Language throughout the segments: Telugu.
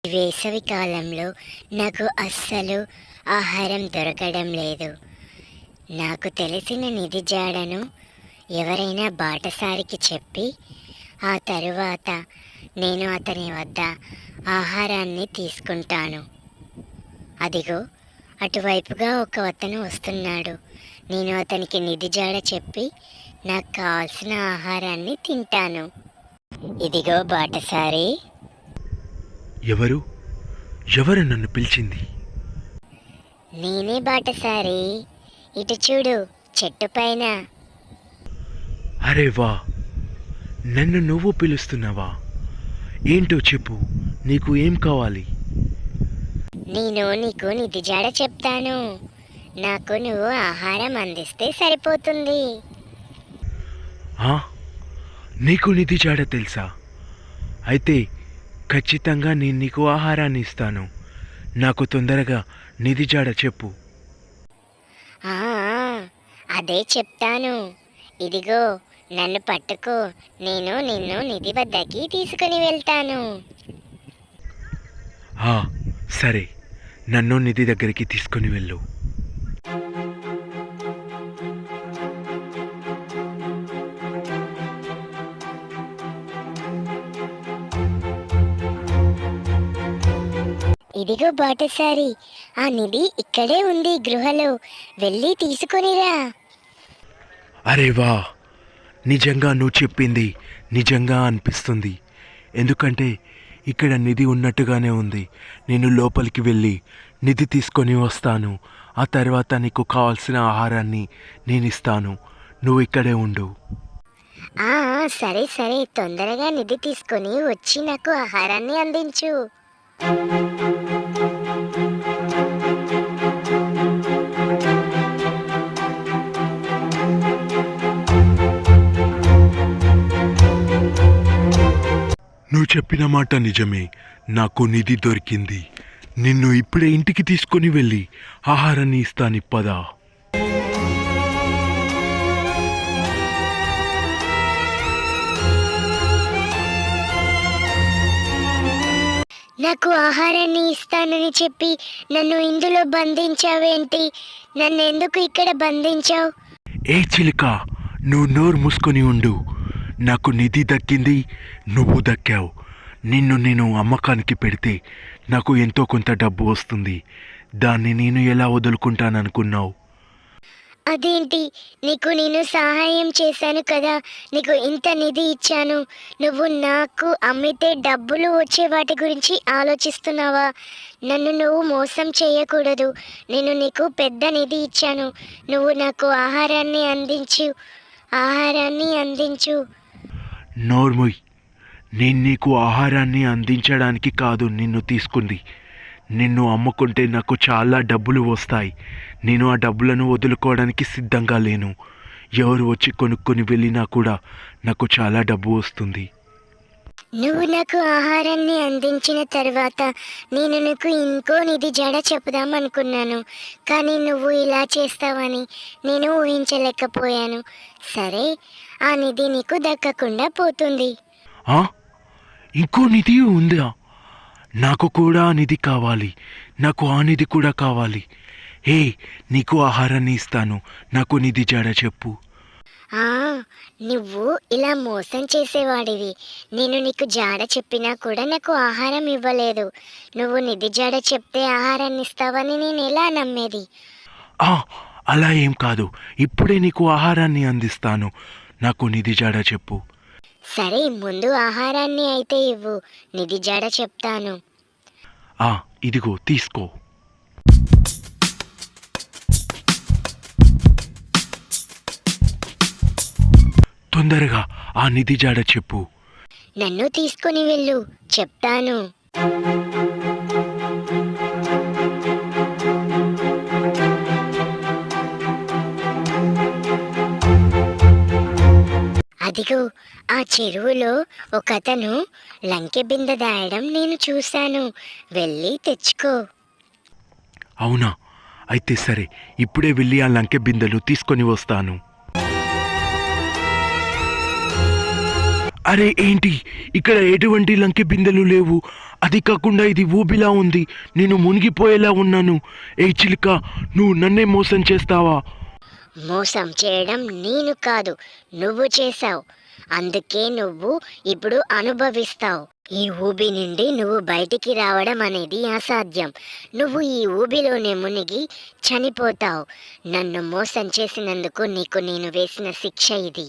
ఈ వేసవి కాలంలో నాకు అస్సలు ఆహారం దొరకడం లేదు. నాకు తెలిసిన నిధి జాడను ఎవరైనా బాటసారికి చెప్పి ఆ తరువాత నేను అతని వద్ద ఆహారాన్ని తీసుకుంటాను. అదిగో అటువైపుగా ఒక అతను వస్తున్నాడు. నేను అతనికి నిధి జాడ చెప్పి నాకు కావాల్సిన ఆహారాన్ని తింటాను. ఇదిగో బాటసారి. ఎవరు ఎవరు నన్ను పిలిచింది? నేనే బాటసారి. ఇటు చూడు, చెట్టు పైన. అరే వా, నన్ను నువ్వు పిలుస్తున్నావా? ఏంటో చెప్పు, నీకు ఏం కావాలి? నేను నీకు నిధి జాడ చెప్తాను. నాకు నువ్వు ఆహారం అందిస్తే సరిపోతుంది. ఆ, నీకు నిధి జాడ తెలుసా? అయితే ఖచ్చితంగా నేను నీకు ఆహారాన్ని ఇస్తాను. నాకు తొందరగా నిధి జాడ చెప్పు. ఆ, అదే చెప్తాను. ఇదిగో నన్ను పట్టుకో, నేను నిన్ను నిధి వద్దకి తీసుకుని వెళ్తాను. సరే, నన్ను నిధి దగ్గరికి తీసుకుని వెళ్ళు. ఇదిగో బాటసారి, ఆ నిధి ఇక్కడే ఉంది, గృహలో. వెళ్ళి తీసుకునిరా. అరే వా, నిజంగా నువ్వు చెప్పింది నిజంగా అనిపిస్తుంది. ఎందుకంటే ఇక్కడ నిధి ఉన్నట్టుగానే ఉంది. నేను లోపలికి వెళ్ళి నిధి తీసుకొని వస్తాను. ఆ తర్వాత నీకు కావాల్సిన ఆహారాన్ని నేను ఇస్తాను. నువ్వు ఇక్కడే ఉండు. సరే సరే, తొందరగా నిధి తీసుకొని వచ్చి నాకు ఆహారాన్ని అందించు. నువ్వు చెప్పిన మాట నిజమే. నాకు నిధి దొరికింది. నిన్ను ఇప్పుడే ఇంటికి తీసుకొని వెళ్ళి ఆహారాన్ని ఇస్తాను. పదా. నాకు ఆహారాన్ని ఇస్తానని చెప్పి నన్ను ఇందులో బంధించావేంటి? నన్ను ఎందుకు ఇక్కడ బంధించావు? ఏ చిలుక, నువ్వు నోరు మూసుకొని ఉండు. నాకు నిధి దక్కింది, నువ్వు దక్కావు. నిన్ను నేను అమ్మకానికి పెడితే నాకు ఎంతో కొంత డబ్బు వస్తుంది. దాన్ని నేను ఎలా వదులుకుంటాననుకున్నావు? అదేంటి, నీకు నేను సహాయం చేశాను కదా, నీకు ఇంత నిధి ఇచ్చాను. నువ్వు నాకు అమ్మితే డబ్బులు వచ్చే వాటి గురించి ఆలోచిస్తున్నావా? నన్ను నువ్వు మోసం చేయకూడదు. నేను నీకు పెద్ద నిధి ఇచ్చాను. నువ్వు నాకు ఆహారాన్ని అందించు. నోర్ముయ్, నేను నీకు ఆహారాన్ని అందించడానికి కాదు నిన్ను తీసుకుంది. నిన్ను అమ్ముకుంటే నాకు చాలా డబ్బులు వస్తాయి. నేను ఆ డబ్బులను వదులుకోవడానికి సిద్ధంగా లేను. ఎవరు వచ్చి కొనుక్కొని వెళ్ళినా కూడా నాకు చాలా డబ్బు వస్తుంది. నువ్వు నాకు ఆహారాన్ని అందించిన తర్వాత నేను నీకు ఇంకో నిధి జడ చెప్పుదాం అనుకున్నాను. కానీ నువ్వు ఇలా చేస్తావని నేను ఊహించలేకపోయాను. సరే, ఆ నిధి నీకు దక్కకుండా పోతుంది. ఇంకో నిధి ఉందా? నాకు కూడా ఆ నిధి కావాలి. నాకు ఆ నిధి కూడా కావాలి. నీకు ఆహారాన్ని ఇస్తాను. నాకు నిధి జాడ చెప్పు. నువ్వు ఇలా మోసం చేసేవాడివి. నేను నీకు జాడ చెప్పినా కూడా నాకు ఆహారం ఇవ్వలేదు. నువ్వు నిధి జాడ చెప్తే ఆహారాన్ని ఇస్తావని నేను ఎలా నమ్మేది? అలా ఏం కాదు. ఇప్పుడే నీకు ఆహారాన్ని అందిస్తాను. నాకు నిధి జాడ చెప్పు. సరే, ముందు ఆహారాన్ని అయితే ఇవ్వు, నిధి జాడ చెప్తాను. ఇదిగో తీసుకో. తొందరగా ఆ నిధి జాడ చెప్పు. నన్ను తీసుకుని వెళ్ళు, చెప్తాను. అదిగో ఆ చెరువులో ఒకతను లంకె బిందె దాయడం నేను చూశాను. వెళ్ళి తెచ్చుకో. అవునా? అయితే సరే, ఇప్పుడే వెళ్ళి ఆ లంకె బిందెలు తీసుకొని వస్తాను. అరే ఏంటి ఇక్కడ ఎటువంటి లంకె బిందెలు లేవు, అది కాకుండా ఇది ఊబిలా ఉంది, నేను మునిగిపోయేలా ఉన్నాను. ఏ చిలుక, నువ్వు నన్నే మోసం చేస్తావా? మోసం చేయడం నేను కాదు, నువ్వు చేశావు. అందుకే నువ్వు ఇప్పుడు అనుభవిస్తావు. ఈ ఊబి నుండి నువ్వు బయటికి రావడం అనేది అసాధ్యం. నువ్వు ఈ ఊబిలోనే మునిగి చనిపోతావు. నన్ను మోసం చేసినందుకు నీకు నేను వేసిన శిక్ష ఇది.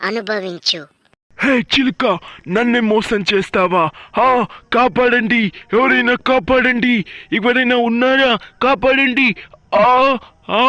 అనుభవించు. హే చిలుక, నన్నే మోసం చేస్తావా? కాపాడండి, ఎవరైనా కాపాడండి, ఎవరైనా ఉన్నారా? కాపాడండి. ఆ ఆ